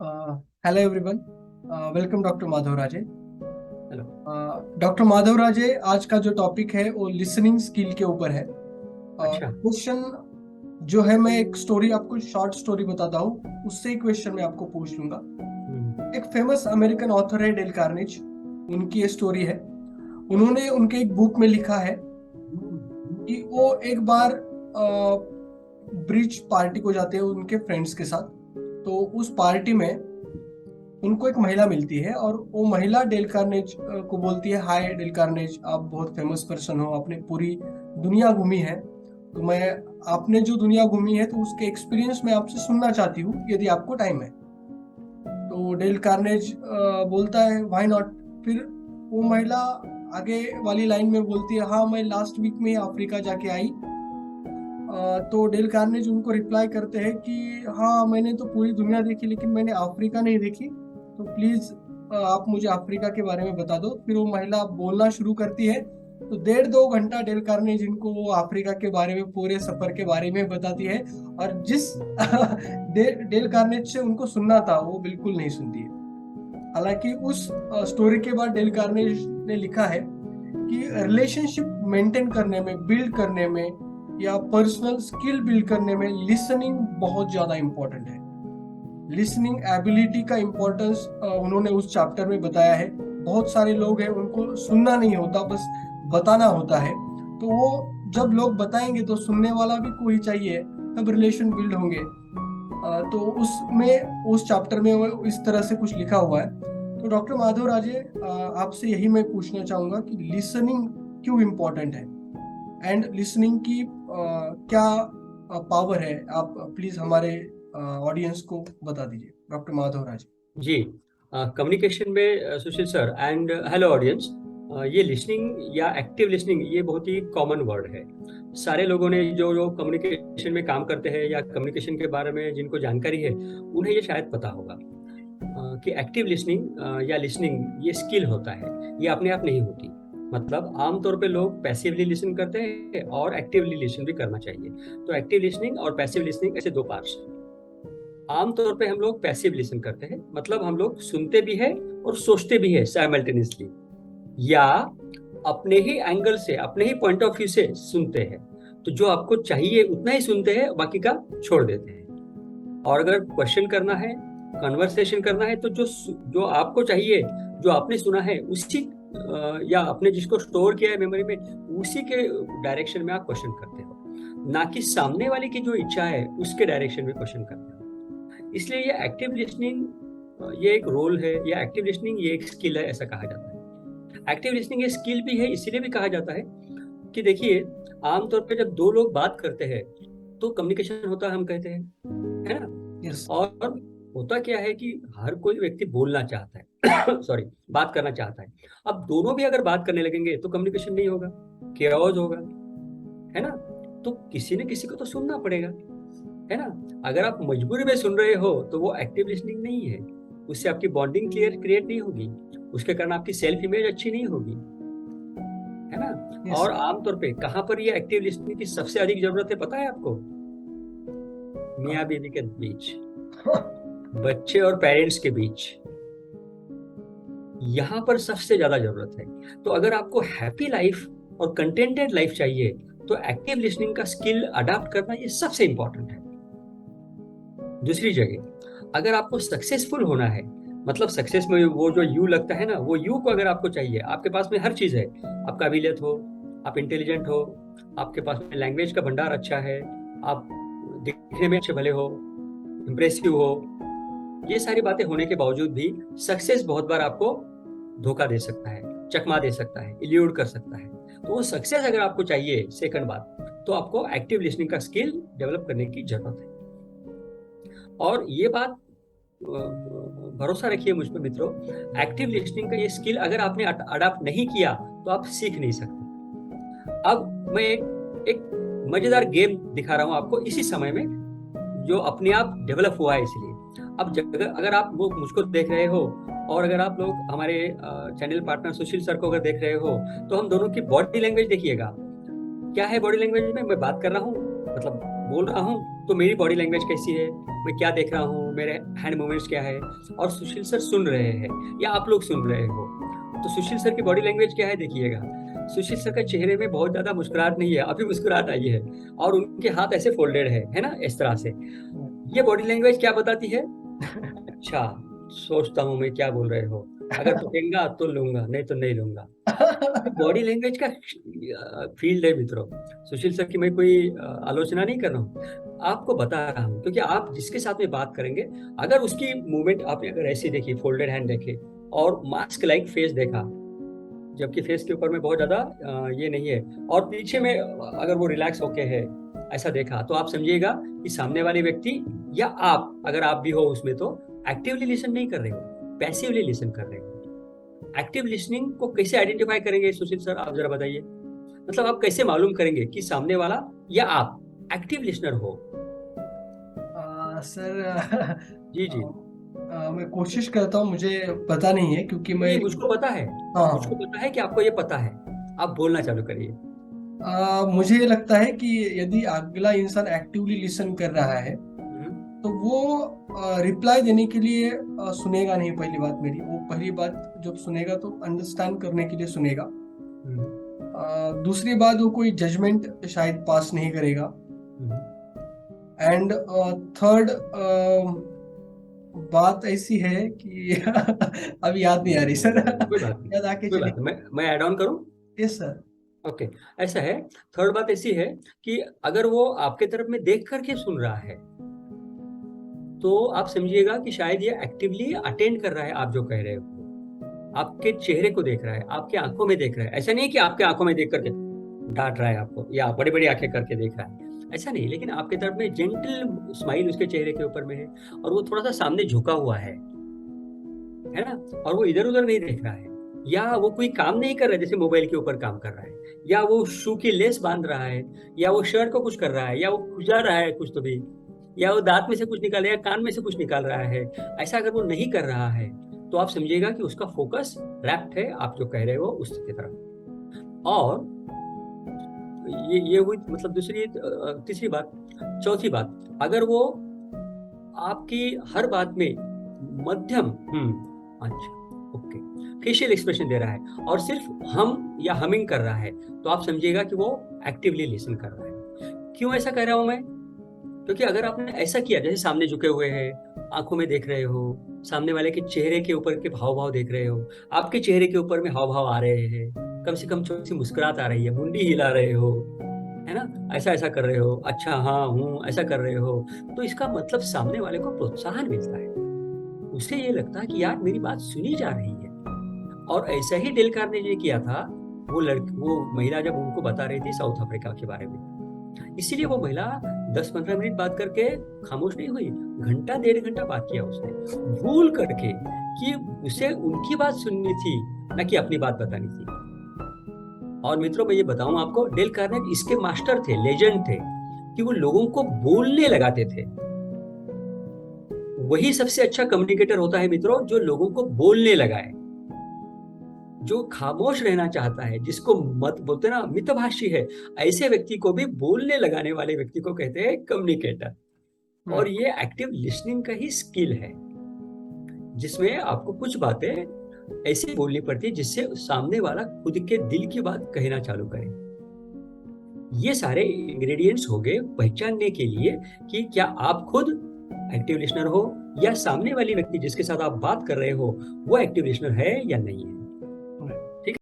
Hello everyone, welcome doctor Madhav Raje. Hello. Doctor Madhav Raje, आज का जो टॉपिक है वो लिसनिंग स्किल के ऊपर है। अच्छा। क्वेश्चन जो है, मैं एक स्टोरी आपको शॉर्ट स्टोरी बताता हूँ, उससे ही क्वेश्चन मैं आपको पूछ लूंगा। हम्म। एक फेमस अमेरिकन ऑथर है डेल कार्नेज, उनकी ये स्टोरी है। उन्होंने उनके एक बुक में लिखा है कि वो एक बार ब्रिज पार्टी को जाते हैं उनके फ्रेंड्स के साथ। तो उस पार्टी में उनको एक महिला मिलती है और वो महिला डेल कार्नेज को बोलती है, हाय डेल कार्नेज, आप बहुत फेमस पर्सन हो, आपने पूरी दुनिया घूमी है, तो मैं आपने जो दुनिया घूमी है तो उसके एक्सपीरियंस मैं आपसे सुनना चाहती हूँ, यदि आपको टाइम है। तो डेल कार्नेज बोलता है, व्हाई नॉट। फिर वो महिला आगे वाली लाइन में बोलती है, हाँ मैं लास्ट वीक में अफ्रीका जाके आई। तो डेल कार्नेज उनको रिप्लाई करते हैं कि हाँ मैंने तो पूरी दुनिया देखी लेकिन मैंने अफ्रीका नहीं देखी, तो प्लीज आप मुझे अफ्रीका के बारे में बता दो। फिर वो महिला बोलना शुरू करती है, तो 1.5-2 घंटा डेल कार्नेज इनको वो अफ्रीका के बारे में, पूरे सफर के बारे में बताती है। और जिस डेल कार्नेज से उनको सुनना था वो बिल्कुल नहीं सुनती है। हालांकि उस स्टोरी के बाद डेल कार्नेज ने लिखा है कि रिलेशनशिप मेंटेन करने में, बिल्ड करने में, या पर्सनल स्किल बिल्ड करने में लिसनिंग बहुत ज्यादा इंपॉर्टेंट है। लिसनिंग एबिलिटी का इम्पोर्टेंस उन्होंने उस चैप्टर में बताया है। बहुत सारे लोग हैं उनको सुनना नहीं होता, बस बताना होता है। तो वो जब लोग बताएंगे तो सुनने वाला भी कोई चाहिए, तब रिलेशन बिल्ड होंगे। तो उसमें, उस चैप्टर में वो इस तरह से कुछ लिखा हुआ है। तो डॉक्टर माधव राजे, आपसे यही मैं पूछना चाहूंगा कि लिसनिंग क्यों इम्पोर्टेंट है, एंड लिसनिंग की क्या पावर है। आप प्लीज हमारे ऑडियंस को बता दीजिए, डॉक्टर माधव राजे। जी। कम्युनिकेशन में सुशील सर एंड हेलो ऑडियंस। ये लिसनिंग या एक्टिव लिसनिंग ये बहुत ही कॉमन वर्ड है। सारे लोगों ने जो जो कम्युनिकेशन में काम करते हैं या कम्युनिकेशन के बारे में जिनको जानकारी है उन्हें ये शायद पता होगा कि एक्टिव लिसनिंग या लिसनिंग ये स्किल होता है। ये अपने आप नहीं होती। मतलब आमतौर पे लोग पैसिवली लिसन करते हैं और एक्टिवली लिसन भी करना चाहिए। तो एक्टिव लिसनिंग और पैसिव लिसनिंग ऐसे दो पार्ट्स हैं। आमतौर पे हम लोग पैसिव लिसन करते हैं, मतलब हम लोग सुनते भी है और सोचते भी है साइमल्टेनियसली, या अपने ही एंगल से अपने ही पॉइंट ऑफ व्यू से सुनते हैं। तो जो आपको चाहिए उतना ही सुनते हैं, बाकी का छोड़ देते हैं। और अगर क्वेश्चन करना है, कन्वर्सेशन करना है, तो जो जो आपको चाहिए, जो आपने सुना है उसी या आपने जिसको स्टोर किया है मेमोरी में, उसी के डायरेक्शन में आप क्वेश्चन करते हो, ना कि सामने वाले की जो इच्छा है उसके डायरेक्शन में क्वेश्चन करते हो। इसलिए ये एक्टिव लिसनिंग ये एक रोल है, या एक्टिव लिसनिंग ये एक स्किल है, ऐसा कहा जाता है। एक्टिव लिसनिंग ये स्किल भी है, इसीलिए भी कहा जाता है कि देखिए, आमतौर पे जब दो लोग बात करते हैं तो कम्युनिकेशन होता है, हम कहते हैं, है यस। ना। और होता क्या है कि हर कोई व्यक्ति बोलना चाहता है सॉरी, बात करना चाहता है। अब दोनों भी अगर बात करने लगेंगे तो कम्युनिकेशन नहीं होगा, केओस होगा, है ना। तो किसी ने किसी को तो सुनना पड़ेगा, है ना। अगर आप मजबूरी में सुन रहे हो तो वो एक्टिव लिसनिंग नहीं है। उससे आपकी बॉन्डिंग क्रिएट नहीं होगी, उसके कारण आपकी सेल्फ इमेज अच्छी नहीं होगी, है ना। यस। और आमतौर पे कहाँ पर ये एक्टिव लिसनिंग की सबसे अधिक जरूरत है पता है आपको? मियाँ बीवी के बीच, बच्चे और पेरेंट्स के बीच, यहाँ पर सबसे ज्यादा जरूरत है। तो अगर आपको हैप्पी लाइफ और कंटेंटेड लाइफ चाहिए तो एक्टिव लिसनिंग का स्किल अडॉप्ट करना ये सबसे इंपॉर्टेंट है। दूसरी जगह, अगर आपको सक्सेसफुल होना है, मतलब सक्सेस में वो जो यू लगता है ना, वो यू को अगर आपको चाहिए, आपके पास में हर चीज है, आप काबिलियत हो, आप इंटेलिजेंट हो, आपके पास में लैंग्वेज का भंडार अच्छा है, आप दिखने में अच्छे भले हो, इम्प्रेसिव हो, ये सारी बातें होने के बावजूद भी सक्सेस बहुत बार आपको धोखा दे सकता है, चकमा दे सकता है, इल्यूड कर सकता है। तो वो सक्सेस अगर आपको चाहिए, सेकंड बात, तो आपको एक्टिव लिसनिंग का स्किल डेवलप करने की जरूरत है। और ये बात भरोसा रखिए मुझ पर मित्रों, एक्टिव लिसनिंग का ये स्किल अगर आपने अडॉप्ट नहीं किया तो आप सीख नहीं सकते। अब मैं एक मजेदार गेम दिखा रहा हूं आपको इसी समय में, जो अपने आप डेवलप हुआ है। इसलिए अब अगर आप वो मुझको देख रहे हो, और अगर आप लोग हमारे चैनल पार्टनर सुशील सर को अगर देख रहे हो, तो हम दोनों की बॉडी लैंग्वेज देखिएगा। क्या है बॉडी लैंग्वेज में, मैं बात कर रहा हूँ, मतलब बोल रहा हूँ, तो मेरी बॉडी लैंग्वेज कैसी है, मैं क्या देख रहा हूँ, मेरे हैंड मूवमेंट्स क्या है, और सुशील सर सुन रहे हैं या आप लोग सुन रहे हो। तो सुशील सर की बॉडी लैंग्वेज क्या है देखिएगा। सुशील सर के चेहरे में बहुत ज्यादा मुस्कुराहट नहीं है, अभी मुस्कुराहट आई है, और उनके हाथ ऐसे फोल्डेड है ना, इस तरह से। ये बॉडी लैंग्वेज क्या बताती है? अच्छा, सोचता हूँ मैं क्या बोल रहे हो, अगर पटेगा तो लूंगा, नहीं तो नहीं लूंगा। बॉडी लैंग्वेज का फील्ड है मित्रों। सुशील सर की मैं कोई आलोचना नहीं कर रहा हूँ, आपको बता रहा हूँ, क्योंकि आप जिसके साथ में बात करेंगे, अगर उसकी मूवमेंट आपने अगर ऐसी देखी, फोल्डेड हैंड देखे और मास्क लाइक फेस देखा, जबकि फेस के ऊपर में बहुत ज्यादा ये नहीं है, और पीछे में अगर वो रिलैक्स होके है, ऐसा देखा, तो आप समझिएगा कि सामने वाले व्यक्ति या आप, अगर आप भी हो उसमें, तो एक्टिवली लिसन नहीं कर रहे हो, पैसिवली लिसन कर रहे हो। एक्टिव लिसनिंग को कैसे आइडेंटिफाई करेंगे सुशील सर, आप जरा बताइए। मतलब आप कैसे मालूम करेंगे कि सामने वाला या आप एक्टिव लिसनर हो? सर जी जी। मैं कोशिश करता हूँ, मुझे पता नहीं है क्योंकि मैं नहीं, मुझको पता है, हाँ मुझको पता है कि आपको ये पता है। आप बोलना चालू करिए। मुझे ये लगता है कि यदि अगला इंसान एक्टिवली लिसन कर रहा है तो वो रिप्लाई देने के लिए सुनेगा नहीं। पहली बात मेरी, वो पहली बात जब सुनेगा तो अंडरस्टैंड करने के लिए सुनेगा। दूसरी बात, वो कोई जजमेंट शायद पास नहीं करेगा। एंड थर्ड बात ऐसी है कि अभी याद नहीं आ रही सर। कोई बात नहीं, याद आके कोई चली। बात नहीं, मैं ऐड ऑन करूं? Yes sir. ओके, ऐसा है। थर्ड बात ऐसी है कि अगर वो आपके तरफ में देख करके सुन रहा है, तो आप समझिएगा कि शायद ये एक्टिवली अटेंड कर रहा है आप जो कह रहे हो। आपके चेहरे को देख रहा है, आपके आंखों में देख रहा है। ऐसा नहीं कि आपके आंखों में देख करके डांट रहा है आपको, या बड़ी बड़ी आंखें करके देख रहा है, ऐसा नहीं। लेकिन आपके तरफ में जेंटल स्माइल उसके चेहरे के ऊपर में है, और वो थोड़ा सा सामने झुका हुआ है ना, और वो इधर उधर नहीं देख रहा है, या वो कोई काम नहीं कर रहा है, जैसे मोबाइल के ऊपर काम कर रहा है, या वो शू की लेस बांध रहा है, या वो शर्ट को कुछ कर रहा है, या वो खुजा रहा है कुछ तो भी, या वो दांत में से कुछ निकाल, या कान में से कुछ निकाल रहा है। ऐसा अगर वो नहीं कर रहा है, तो आप समझिएगा कि उसका फोकस रैप्ट है आप जो कह रहे हो उसकी तरफ। और ये हुई मतलब दूसरी तीसरी बात। चौथी बात, अगर वो आपकी हर बात में मध्यम अच्छा ओके फेशियल एक्सप्रेशन दे रहा है, और सिर्फ हम या हमिंग कर रहा है, तो आप समझिएगा कि वो एक्टिवली लिसन कर रहा है। क्यों ऐसा कह रहा हूं मैं? क्योंकि अगर आपने ऐसा किया, जैसे सामने झुके हुए हैं, आंखों में देख रहे हो, सामने वाले के चेहरे के ऊपर के भाव भाव देख रहे हो, आपके चेहरे के ऊपर में हाव भाव आ रहे हैं, कम से कम छोटी सी मुस्कुराहट आ रही है, मुंडी हिला रहे हो, है ना, ऐसा ऐसा कर रहे हो, अच्छा हाँ हूँ ऐसा कर रहे हो, तो इसका मतलब सामने वाले को प्रोत्साहन मिलता है। उसे ये लगता है कि यार मेरी बात सुनी जा रही है। और ऐसा ही डेल कार्नेगी ने किया था। वो महिला जब उनको बता रही थी साउथ अफ्रीका के बारे में, इसीलिए वो महिला 10-15 मिनट बात करके खामोश नहीं हुई, घंटा 1.5 घंटा बात किया उसने, भूल करके कि उसे उनकी बात सुननी थी, ना कि अपनी बात बतानी थी। और मित्रों, मैं ये बताऊं आपको, डेल कार्नेगी इसके मास्टर थे, लेजेंड थे, कि वो लोगों को बोलने लगाते थे। वही सबसे अच्छा कम्युनिकेटर होता है मित्रों, जो लोगों को बोलने लगाए। जो खामोश रहना चाहता है, जिसको मत बोलते ना मितभाषी है, ऐसे व्यक्ति को भी बोलने लगाने वाले व्यक्ति को कहते हैं कम्युनिकेटर। और ये एक्टिव लिसनिंग का ही स्किल है, जिसमें आपको कुछ बातें ऐसी बोलनी पड़ती है जिससे सामने वाला खुद के दिल की बात कहना चालू करे। ये सारे इंग्रेडिएंट्स हो गए पहचानने के लिए कि क्या आप खुद एक्टिव लिसनर हो, या सामने वाली व्यक्ति जिसके साथ आप बात कर रहे हो वो एक्टिव लिसनर है या नहीं है।